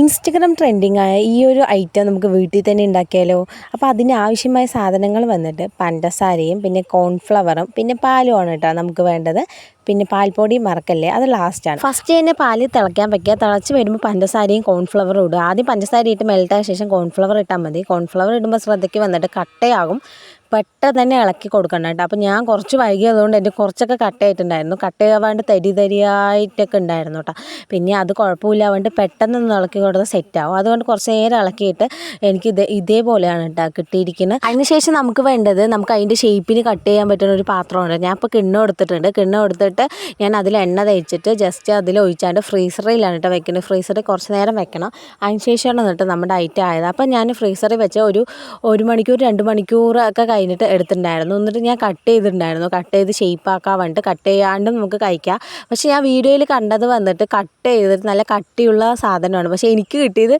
Instagram trending ആയ ഈ ഒരു ഐറ്റം നമുക്ക് വീട്ടിൽ തന്നെ ഉണ്ടാക്കിയാലോ? അപ്പോൾ അതിന് ആവശ്യമായ സാധനങ്ങൾ വന്നിട്ട് പഞ്ചസാരയും പിന്നെ കോൺഫ്ലവറും പിന്നെ പാലുമാണ് കേട്ടോ നമുക്ക് വേണ്ടത്. പിന്നെ പാൽപ്പൊടി മറക്കല്ലേ, അത് ലാസ്റ്റാണ്. ഫസ്റ്റ് തന്നെ പാല് തിളയ്ക്കാൻ വയ്ക്കുക. തിളച്ച് വരുമ്പോൾ പഞ്ചസാരയും കോൺഫ്ലവറും ഇടുക. ആദ്യം പഞ്ചസാര ഇട്ട് മെൽറ്റായ ശേഷം കോൺഫ്ലവർ ഇട്ടാൽ മതി. കോൺഫ്ലവർ ഇടുമ്പോൾ ശ്രദ്ധയ്ക്ക് വന്നിട്ട് കട്ടയാകും, പെട്ടെന്ന് തന്നെ ഇളക്കി കൊടുക്കണം കേട്ടോ. അപ്പോൾ ഞാൻ കുറച്ച് വൈകിയതുകൊണ്ട് എൻ്റെ കുറച്ചൊക്കെ കട്ടയായിട്ടുണ്ടായിരുന്നു. കട്ടയാവാണ്ട് തരി തരിയായിട്ടൊക്കെ ഉണ്ടായിരുന്നു കേട്ടോ. പിന്നെ അത് കുഴപ്പമില്ല, അതുകൊണ്ട് പെട്ടെന്ന് ഇളക്കി കൊടുത്താൽ സെറ്റാവും. അതുകൊണ്ട് കുറച്ച് നേരം ഇളക്കിയിട്ട് എനിക്ക് ഇതേപോലെയാണ് കേട്ടോ കിട്ടിയിരിക്കുന്നത്. അതിനുശേഷം നമുക്ക് വേണ്ടത്, നമുക്ക് അതിൻ്റെ ഷേപ്പിന് കട്ട് ചെയ്യാൻ പറ്റുന്ന ഒരു പാത്രമുണ്ട്. ഞാൻ ഇപ്പോൾ കിണ്ണം എടുത്തിട്ടുണ്ട്. കിണ്ണം എടുത്തിട്ട് ഞാൻ അതിൽ എണ്ണ തേച്ചിട്ട് ജസ്റ്റ് അതിൽ ഒഴിച്ചാണ്ട് ഫ്രീസറിലാണ് കേട്ടോ വെക്കുന്നത്. ഫ്രീസറിൽ കുറച്ച് നേരം വെക്കണം. അതിനുശേഷമാണ് എന്നിട്ട് നമ്മുടെ ഐറ്റം ആയത്. അപ്പം ഞാൻ ഫ്രീസറിൽ വെച്ച ഒരു മണിക്കൂർ 2 മണിക്കൂർ ഒക്കെ കഴിഞ്ഞിട്ട് എടുത്തിട്ടുണ്ടായിരുന്നു. എന്നിട്ട് ഞാൻ കട്ട് ചെയ്തിട്ടുണ്ടായിരുന്നു. കട്ട് ചെയ്ത് ഷേപ്പാക്കാൻ വേണ്ടിയിട്ട്. കട്ട് ചെയ്യാണ്ടും നമുക്ക് കഴിക്കാം. പക്ഷേ ഞാൻ വീഡിയോയിൽ കണ്ടത് വന്നിട്ട് കട്ട് ചെയ്തിട്ട് നല്ല കട്ടിയുള്ള സാധനമാണ്. പക്ഷേ എനിക്ക് കിട്ടിയത്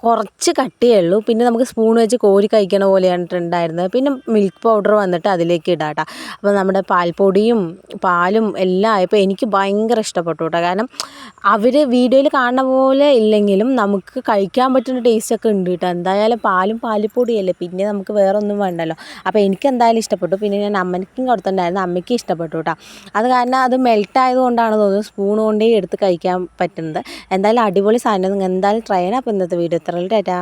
കുറച്ച് കട്ടിയേ ഉള്ളൂ. പിന്നെ നമുക്ക് സ്പൂൺ വെച്ച് കോരി കഴിക്കണ പോലെയാണ് ഉണ്ടായിരുന്നത്. പിന്നെ മിൽക്ക് പൗഡർ വന്നിട്ട് അതിലേക്ക് ഇടാം കേട്ടോ. അപ്പോൾ നമ്മുടെ പാൽപ്പൊടിയും പാലും എല്ലാം ആയപ്പോൾ എനിക്ക് ഭയങ്കര ഇഷ്ടപ്പെട്ടു കേട്ടോ. കാരണം അവർ വീഡിയോയിൽ കാണുന്ന പോലെ ഇല്ലെങ്കിലും നമുക്ക് കഴിക്കാൻ പറ്റുന്ന ടേസ്റ്റൊക്കെ ഉണ്ട് കേട്ടോ. എന്തായാലും പാലും പാൽപ്പൊടിയല്ലേ, പിന്നെ നമുക്ക് വേറെ ഒന്നും വേണ്ടല്ലോ. അപ്പോൾ എനിക്ക് എന്തായാലും ഇഷ്ടപ്പെട്ടു. പിന്നെ ഞാൻ അമ്മയ്ക്കും കൊടുത്തിട്ടുണ്ടായിരുന്നു, അമ്മയ്ക്കും ഇഷ്ടപ്പെട്ടു കേട്ടോ. അത് കാരണം അത് മെൽറ്റ് ആയതുകൊണ്ടാണ് തോന്നുന്നു സ്പൂൺ കൊണ്ടേ എടുത്ത് കഴിക്കാൻ പറ്റുന്നത്. എന്തായാലും അടിപൊളി സാധനം, നിങ്ങൾ എന്തായാലും ട്രൈ ചെയ്യണം. അപ്പോൾ ഇന്നത്തെ വീഡിയോ ഇത്രയും ടാറ്റാ.